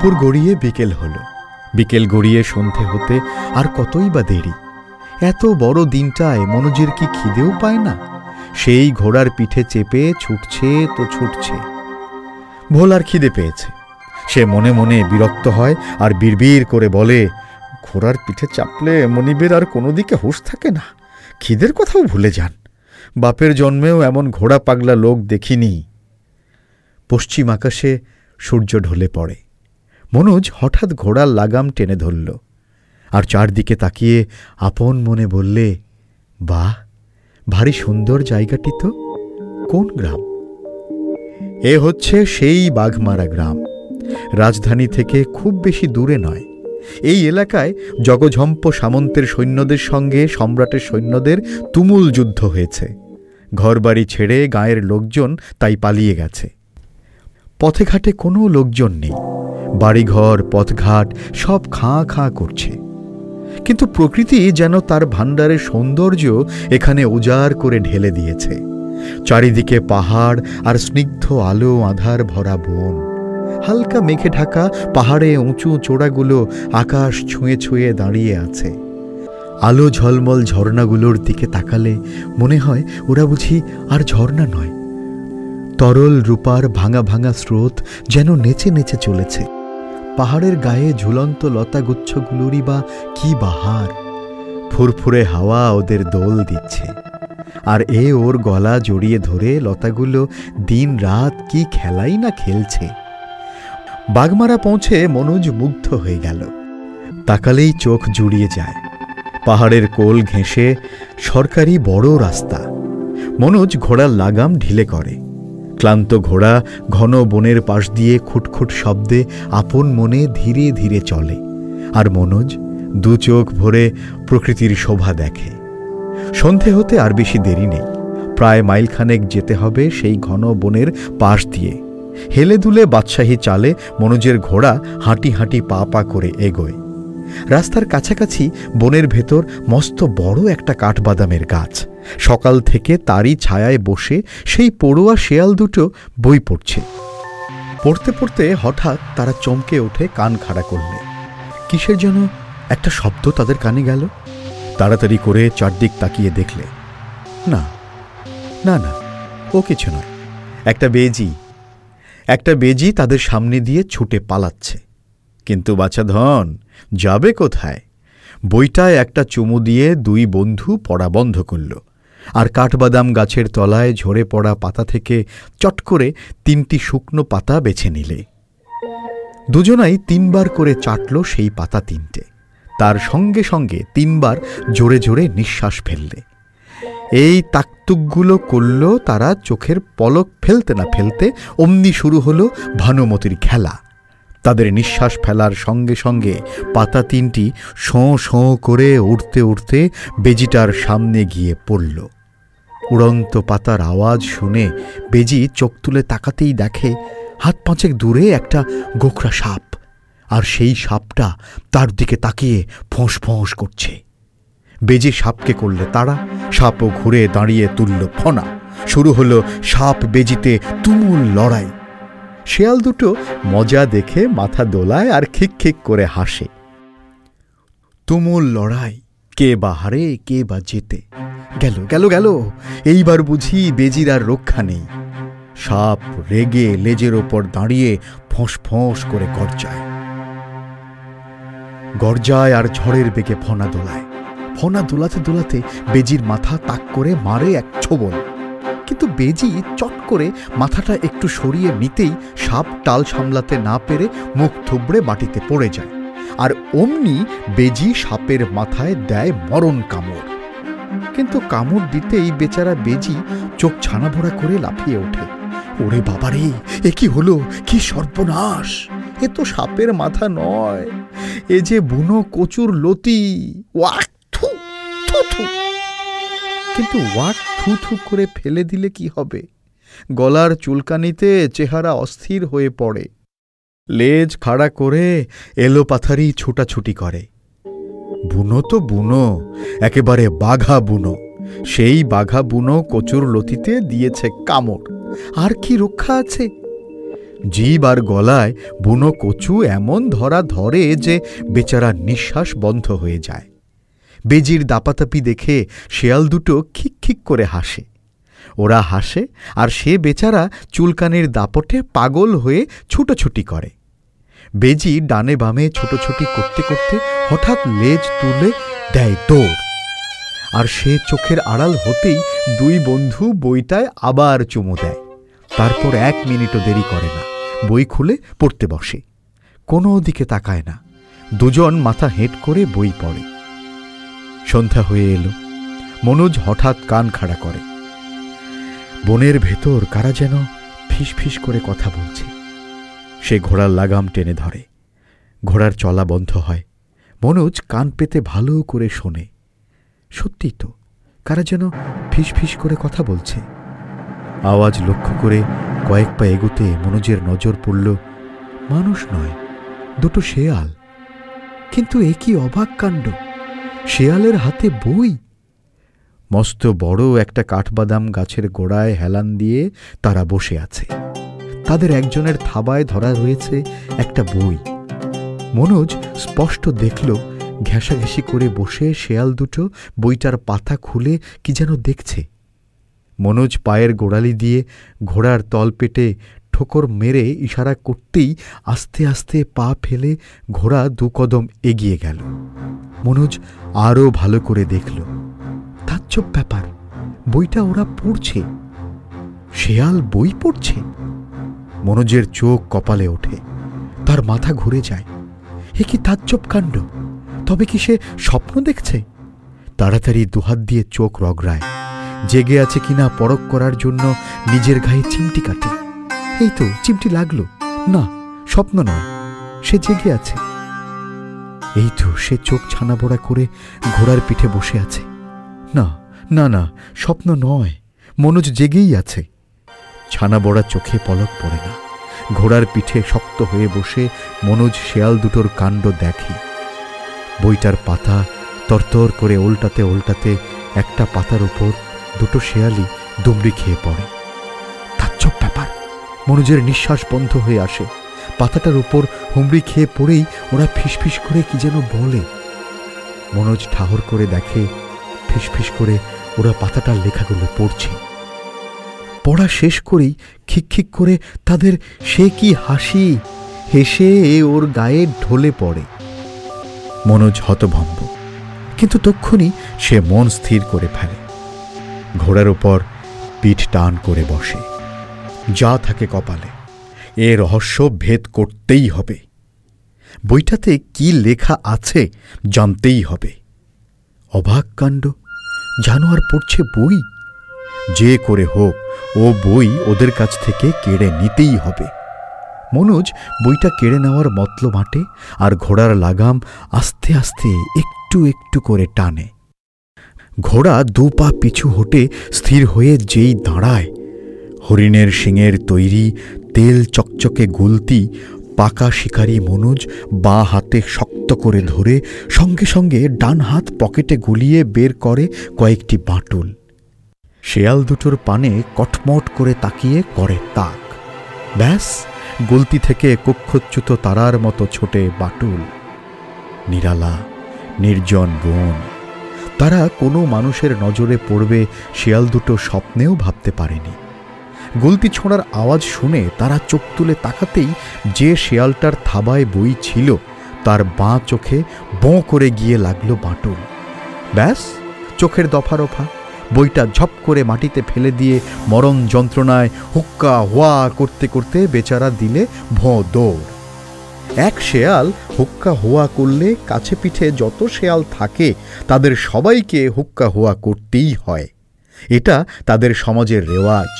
দুপুর গড়িয়ে বিকেল হলো, বিকেল গড়িয়ে সন্ধে হতে আর কতই বা দেরি। এত বড় দিনটায় মনোজের কি খিদেও পায় না? সেই ঘোড়ার পিঠে চেপে ছুটছে তো ছুটছে। ভোলার খিদে পেয়েছে। সে মনে মনে বিরক্ত হয় আর বিড়বিড় করে বলে, ঘোড়ার পিঠে চাপলে মনিবের আর কোনো দিকে হুঁশ থাকে না, খিদের কথাও ভুলে যান। বাপের জন্মেও এমন ঘোড়া পাগলা লোক দেখিনি। পশ্চিম আকাশে সূর্য ঢলে পড়ে। মনোজ হঠাৎ ঘোড়ার লাগাম টেনে ধরল আর চারদিকে তাকিয়ে আপন মনে বললে, বাহ, ভারী সুন্দর জায়গাটি তো। কোন গ্রাম? এ হচ্ছে সেই বাঘমারা গ্রাম। রাজধানী থেকে খুব বেশি দূরে নয়। এই এলাকায় জগঝম্প সামন্তের সৈন্যদের সঙ্গে সম্রাটের সৈন্যদের তুমুল যুদ্ধ হয়েছে। ঘরবাড়ি ছেড়ে গাঁয়ের লোকজন তাই পালিয়ে গেছে। পথে ঘাটে কোনো লোকজন নেই। বাড়িঘর পথঘাট সব খাঁ খাঁ করছে। কিন্তু প্রকৃতি যেন তার ভাণ্ডারের সৌন্দর্য এখানে উজাড় করে ঢেলে দিয়েছে। চারিদিকে পাহাড় আর স্নিগ্ধ আলো আঁধার ভরা বন। হালকা মেঘে ঢাকা পাহাড়ে উঁচু চূড়াগুলো আকাশ ছুঁয়ে ছুঁয়ে দাঁড়িয়ে আছে। আলো ঝলমল ঝর্ণাগুলোর দিকে তাকালে মনে হয় ওরা বুঝি আর ঝর্ণা নয়, তরল রূপার ভাঙা ভাঙা স্রোত যেন নেচে নেচে চলেছে। পাহাড়ের গায়ে ঝুলন্ত লতাগুচ্ছগুলোরই বা কি বাহার! ফুরফুরে হাওয়া ওদের দোল দিচ্ছে, আর ওর গলা জড়িয়ে ধরে লতাগুলো দিন রাত কি খেলাই না খেলছে। বাঘমারা পৌঁছে মনোজ মুগ্ধ হয়ে গেল। তাকালেই চোখ জুড়িয়ে যায়। পাহাড়ের কোল ঘেঁষে সরকারি বড় রাস্তা। মনোজ ঘোড়ার লাগাম ঢিলে করে। ক্লান্ত ঘোড়া ঘন বনের পাশ দিয়ে খুটখুট শব্দে আপন মনে ধীরে ধীরে চলে, আর মনোজ দু চোখ ভরে প্রকৃতির শোভা দেখে। সন্ধে হতে আর বেশি দেরি নেই। প্রায় মাইলখানেক যেতে হবে সেই ঘন বনের পাশ দিয়ে। হেলে দুলে বাদশাহী চালে মনোজের ঘোড়া হাঁটি হাঁটি পা পা করে এগোয়। রাস্তার কাছাকাছি বনের ভেতর মস্ত বড় একটা কাঠবাদামের গাছ। সকাল থেকে তারই ছায়ায় বসে সেই পড়ুয়া শেয়াল দুটো বই পড়ছে। পড়তে পড়তে হঠাৎ তারা চমকে ওঠে, কান খাড়া করলে। কিসের যেন একটা শব্দ তাদের কানে গেল। তাড়াতাড়ি করে চারদিক তাকিয়ে দেখলে, না না না, ও কিছু নয়। একটা বেজি তাদের সামনে দিয়ে ছুটে পালাচ্ছে। কিন্তু বাছা ধন, যাবে কোথায়? বইটায় একটা চুমু দিয়ে দুই বন্ধু পড়া বন্ধ করল, আর কাঠবাদাম গাছের তলায় ঝরে পড়া পাতা থেকে চট করে 3টি শুকনো পাতা বেছে নিলে। দুজনাই 3বার করে চাটল সেই পাতা 3টে। তার সঙ্গে সঙ্গে 3বার জোরে জোরে নিঃশ্বাস ফেললে। এই তাকতুকগুলো করল তারা চোখের পলক ফেলতে না ফেলতে। অমনি শুরু হলো ভানুমতির খেলা। তাদের নিঃশ্বাস ফেলার সঙ্গে সঙ্গে পাতা 3টি শোঁ শোঁ করে উড়তে উড়তে বেজিটার সামনে গিয়ে পড়ল। উড়ন্ত পাতার আওয়াজ শুনে বেজি চোখ তুলে তাকাতেই দেখে হাত 5 দূরে একটা গোখরা সাপ, আর সেই সাপটা তার দিকে তাকিয়ে ফোঁস ফোঁস করছে। বেজি সাপকে করলে তাড়া, সাপও ঘুরে দাঁড়িয়ে তুলল ফনা। শুরু হলো সাপ বেজিতে তুমুল লড়াই। শেয়াল দুটো মজা দেখে মাথা দোলায় আর খিক খিক করে হাসে। তুমুল লড়াই, কে বা হারে কে বা জেতে। গেল গেল গেল, এইবার বুঝি বেজির আর রক্ষা নেই। সাপ রেগে লেজের ওপর দাঁড়িয়ে ফোঁস ফোঁস করে গর্জায় আর ঝড়ের বেগে ফনা দোলায়। ফনা দোলাতে দোলাতে বেজির মাথা তাক করে মারে এক ছোবল। কিন্তু বেজি চট করে মাথাটা একটু সরিয়ে নিতেই সাপ টাল সামলাতে না পেরে মুখ থুবড়ে মাটিতে পড়ে যায়, আর অমনি বেজি সাপের মাথায় দেয় মরণ কামড়। কিন্তু কামড় দিতেই বেচারা বেজি চোখ ছানাভরা করে লাফিয়ে ওঠে। ওরে বাবারে, এ কি হলো? কি সর্বনাশ! এ তো সাপের মাথা নয়, এ যে বুনো কচুর লতি। ওয়াক থু থু থু। কিন্তু ওয়াক থু থু করে ফেলে দিলে কি হবে? গলার চুলকানিতে চেহারা অস্থির হয়ে পড়ে। লেজ খাড়া করে এলোপাথারি ছুটাছুটি করে। বুনো তো বুনো, একেবারে বাঘা বুনো। সেই বাঘা বুনো কচুর লতিতে দিয়েছে কামড়। আর কি রক্ষা আছে? জিভ আর গলায় বুনো কচু এমন ধরা ধরে যে বেচারা নিঃশ্বাস বন্ধ হয়ে যায়। বেজির দাপাতাপি দেখে শেয়াল দুটো খিক খিক করে হাসে। ওরা হাসে আর সে বেচারা চুলকানির দাপটে পাগল হয়ে ছুটোছুটি করে। বেজি ডানে বামে ছুটোছুটি করতে করতে হঠাৎ লেজ তুলে দেয় দৌড়, আর সে চোখের আড়াল হতেই দুই বন্ধু বইটায় আবার চুমু দেয়। তারপর 1 মিনিটও দেরি করে না, বই খুলে পড়তে বসে। কোনো দিকে তাকায় না, দুজন মাথা হেঁট করে বই পড়ে। সন্ধ্যা হয়ে এলো। মনোজ হঠাৎ কান খাড়া করে। বনের ভেতর কারা যেন ফিস ফিস করে কথা বলছে। সে ঘোড়ার লাগাম টেনে ধরে। ঘোড়ার চলা বন্ধ হয়। মনোজ কান পেতে ভালো করে শোনে। সত্যি তো, কারা যেন ফিস ফিস করে কথা বলছে। আওয়াজ লক্ষ্য করে কয়েক পা এগোতে মনোজের নজর পড়ল মানুষ নয়, দুটো শেয়াল। কিন্তু এ কি অবাক কাণ্ড! শেয়ালের হাতে বই। মস্ত বড় একটা কাঠবাদাম গাছের গোড়ায় হেলান দিয়ে তারা বসে আছে। তাদের একজনের থাবায় ধরা রয়েছে একটা বই। মনোজ স্পষ্ট দেখল ঘেঁষাঘেঁষি করে বসে শেয়াল দুটো বইটার পাতা খুলে কি যেন দেখছে। মনোজ পায়ের গোড়ালি দিয়ে ঘোড়ার তলপেটে ঠোকর মেরে ইশারা করতেই আস্তে আস্তে পা ফেলে ঘোড়া 2 কদম এগিয়ে গেল। মনোজ আরও ভালো করে দেখল। তাজ্জব ব্যাপার, বইটা ওরা পড়ছে। শেয়াল বই পড়ছে। মনোজের চোখ কপালে ওঠে, তার মাথা ঘুরে যায়। এ কি তাজ্জব কাণ্ড! তবে কি সে স্বপ্ন দেখছে? তাড়াতাড়ি দুহাত দিয়ে চোখ রগড়ায়। জেগে আছে কিনা পরখ করার জন্য নিজের গায়ে চিমটি কাটে। এই তো চিমটি লাগলো। না, স্বপ্ন নয়, সে জেগে আছে। এই তো সে চোখ ছানাবড়া করে ঘোড়ার পিঠে বসে আছে। না না না, স্বপ্ন নয়, মনোজ জেগেই আছে। ছানাবড়া চোখে পলক পড়ে না। ঘোড়ার পিঠে শক্ত হয়ে বসে মনোজ শেয়াল দুটোর কাণ্ড দেখে। বইটার পাতা তরতর করে উল্টাতে উল্টাতে একটা পাতার উপর দুটো শেয়ালই দুমড়ি খেয়ে পড়ে। তাজ্জব ব্যাপার, মনোজের নিঃশ্বাস বন্ধ হয়ে আসে। পাতাটার উপর হুমড়ি খেয়ে পড়েই ওরা ফিসফিস করে কি যেন বলে। মনোজ ঠাহর করে দেখে ফিসফিস করে ওরা পাতাটার লেখাগুলো পড়ছে। পড়া শেষ করেই খিকখিক করে তাদের সে কি হাসি! হেসে ওর গায়ে ঢলে পড়ে। মনোজ হতভম্ব, কিন্তু তক্ষুনি সে মন স্থির করে ফেলে। ঘোড়ার উপর পিঠ টান করে বসে। যা থাকে কপালে, এ রহস্য ভেদ করতেই হবে। বইটাতে কি লেখা আছে জানতেই হবে। অবাক কাণ্ড, জানোয়ার পড়ছে বই। যে করে হোক ও বই ওদের কাছ থেকে কেড়ে নিতেই হবে। মনোজ বইটা কেড়ে নেওয়ার মতলব আঁটে আর ঘোড়ার লাগাম আস্তে আস্তে একটু একটু করে টানে। ঘোড়া 2 পা পিছু হটে স্থির হয়ে যেই দাঁড়ায়, হরিণের শিঙের তৈরি তেল চকচকে গুলতি পাকা শিকারী মনোজ বাঁ হাতে শক্ত করে ধরে সঙ্গে সঙ্গে ডান হাত পকেটে গুলিয়ে বের করে কয়েকটি বাঁটুল। শেয়াল দুটোর পানে কটমট করে তাকিয়ে করে তাক। ব্যাস, গুলতি থেকে কক্ষচ্যুত তারার মতো ছোটে বাঁটুল। নিরালা নির্জন বন। তারা কোনো মানুষের নজরে পড়বে শেয়াল দুটো স্বপ্নেও ভাবতে পারেনি। গুলতি ছোঁড়ার আওয়াজ শুনে তারা চোখ তুলে তাকাতেই যে শেয়ালটার থাবায় বই ছিল তার বাঁ চোখে বোঁ করে গিয়ে লাগলো বাঁটুল। ব্যাস, চোখের দফা রফা। বইটা ঝপ করে মাটিতে ফেলে দিয়ে মরণ যন্ত্রণায় হুক্কা হুয়া করতে করতে বেচারা দিলে ভোঁ দৌড়। এক শেয়াল হুক্কা হুয়া করলে কাছে পিঠে যত শেয়াল থাকে তাদের সবাইকে হুক্কা হুয়া করতেই হয়। এটা তাদের সমাজের রেওয়াজ।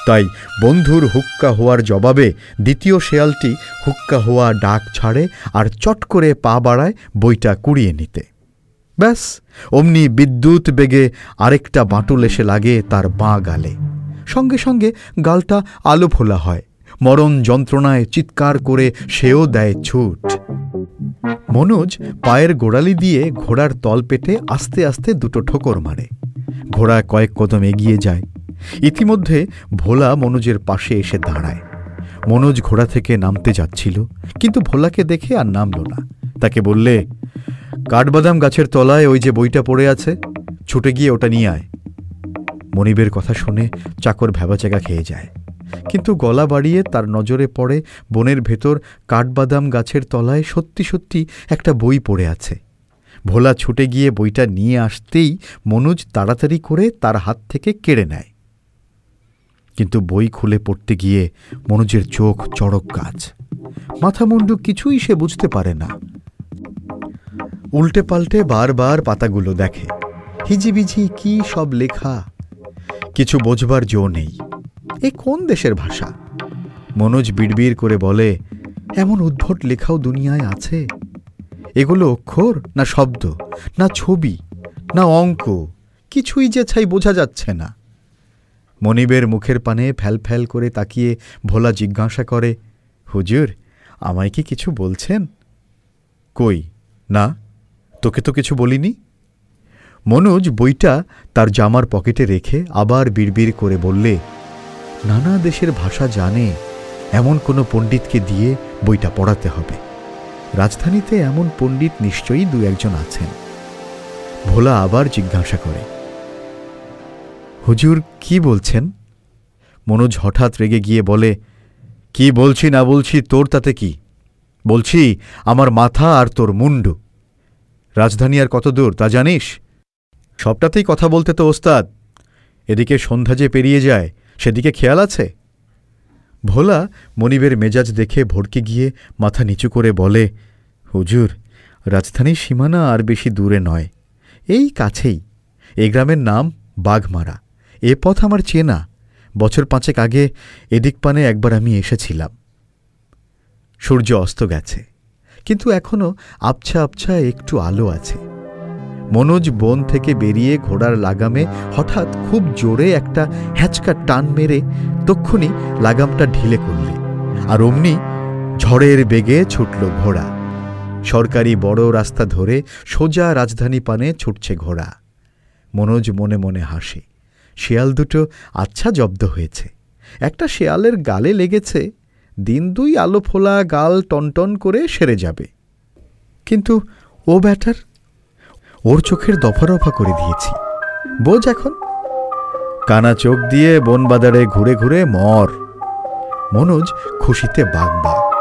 তাই বন্ধুর হুক্কা হওয়ার জবাবে দ্বিতীয় শেয়ালটি হুক্কা হওয়া ডাক ছাড়ে আর চট করে পা বাড়ায় বইটা কুড়িয়ে নিতে। ব্যাস, অমনি বিদ্যুৎ বেগে আরেকটা বাঁটুল এসে লাগে তার বাঁ গালে। সঙ্গে সঙ্গে গালটা আলো ফোলা হয়। মরণ যন্ত্রণায় চিৎকার করে সেও দেয় ছুট। মনোজ পায়ের গোড়ালি দিয়ে ঘোড়ার তল পেটে আস্তে আস্তে 2 ঠোকর মারে। ঘোড়া কয়েক কদম এগিয়ে যায়। ইতিমধ্যে ভোলা মনোজের পাশে এসে দাঁড়ায়। মনোজ ঘোড়া থেকে নামতে যাচ্ছিল, কিন্তু ভোলাকে দেখে আর নামল না। তাকে বললে, কাঠবাদাম গাছের তলায় ওই যে বইটা পড়ে আছে, ছুটে গিয়ে ওটা নিয়ে আয়। মনিবের কথা শুনে চাকর ভ্যাবাচ্যাকা খেয়ে যায়, কিন্তু গলা বাড়িয়ে তার নজরে পড়ে বনের ভেতর কাঠবাদাম গাছের তলায় সত্যি সত্যি একটা বই পড়ে আছে। ভোলা ছুটে গিয়ে বইটা নিয়ে আসতেই মনোজ তাড়াতাড়ি করে তার হাত থেকে কেড়ে নেয়। কিন্তু বই খুলে পড়তে গিয়ে মনোজের চোখ চড়ক গাছ, মাথা মুন্ডু কিছুই সে বুঝতে পারে না। উল্টে পাল্টে বারবার পাতাগুলো দেখে, হিজিবিজি কি সব লেখা, কিছু বোঝবার জো নেই। এ কোন দেশের ভাষা? মনোজ বিড়বিড় করে বলে, এমন উদ্ভট লেখাও দুনিয়ায় আছে? এগুলো অক্ষর না শব্দ না ছবি না অঙ্ক, কিছুই যে ছাই বোঝা যাচ্ছে না। মনিবের মুখের পানে ফ্যাল ফ্যাল করে তাকিয়ে ভোলা জিজ্ঞাসা করে, হুজুর, আমায় কি কিছু বলছেন? কই না, তোকে তো কিছু বলিনি। মনোজ বইটা তার জামার পকেটে রেখে আবার বিড়বিড় করে বললে, নানা দেশের ভাষা জানে এমন কোনো পণ্ডিতকে দিয়ে বইটা পড়াতে হবে। রাজধানীতে এমন পণ্ডিত নিশ্চয়ই দু একজন আছেন। ভোলা আবার জিজ্ঞাসা করে, হুজুর কি বলছেন? মনোজ হঠাৎ রেগে গিয়ে বলে, কি বলছি না বলছি তোর তাতে কি? বলছি আমার মাথা আর তোর মুন্ডু। রাজধানী আর কত দূর তা জানিস? সবটাতেই কথা বলতে তো ওস্তাদ। এদিকে সন্ধ্যা যে পেরিয়ে যায় সেদিকে খেয়াল আছে? ভোলা মনিবের মেজাজ দেখে ভড়কে গিয়ে মাথা নিচু করে বলে, হুজুর, রাজধানীর সীমানা আর বেশি দূরে নয়, এই কাছেই। এ গ্রামের নাম বাঘমারা। এ পথ আমার চেনা, বছর 5 আগে এদিক পানে একবার আমি এসেছিলাম। সূর্য অস্ত গেছে, কিন্তু এখনো আবছা আবছা একটু আলো আছে। মনোজ বন থেকে বেরিয়ে ঘোড়ার লাগামে হঠাৎ খুব জোরে একটা হ্যাঁচকা টান মেরে তক্ষুনি লাগামটা ঢিলে করলে, আর অমনি ঝড়ের বেগে ছুটল ঘোড়া। সরকারি বড় রাস্তা ধরে সোজা রাজধানী পানে ছুটছে ঘোড়া। মনোজ মনে মনে হাসে, শেয়াল দুটো আচ্ছা জব্দ হয়েছে। একটা শেয়ালের গালে লেগেছে, দিন 2 আলো ফোলা গাল টনটন করে সেরে যাবে। কিন্তু ও ব্যাটার, ওর চোখের দফা রফা করে দিয়েছি, বোঝ এখন। কানা চোখ দিয়ে বন বাজারে ঘুরে ঘুরে মর। মনোজ খুশিতে বাগবাগ।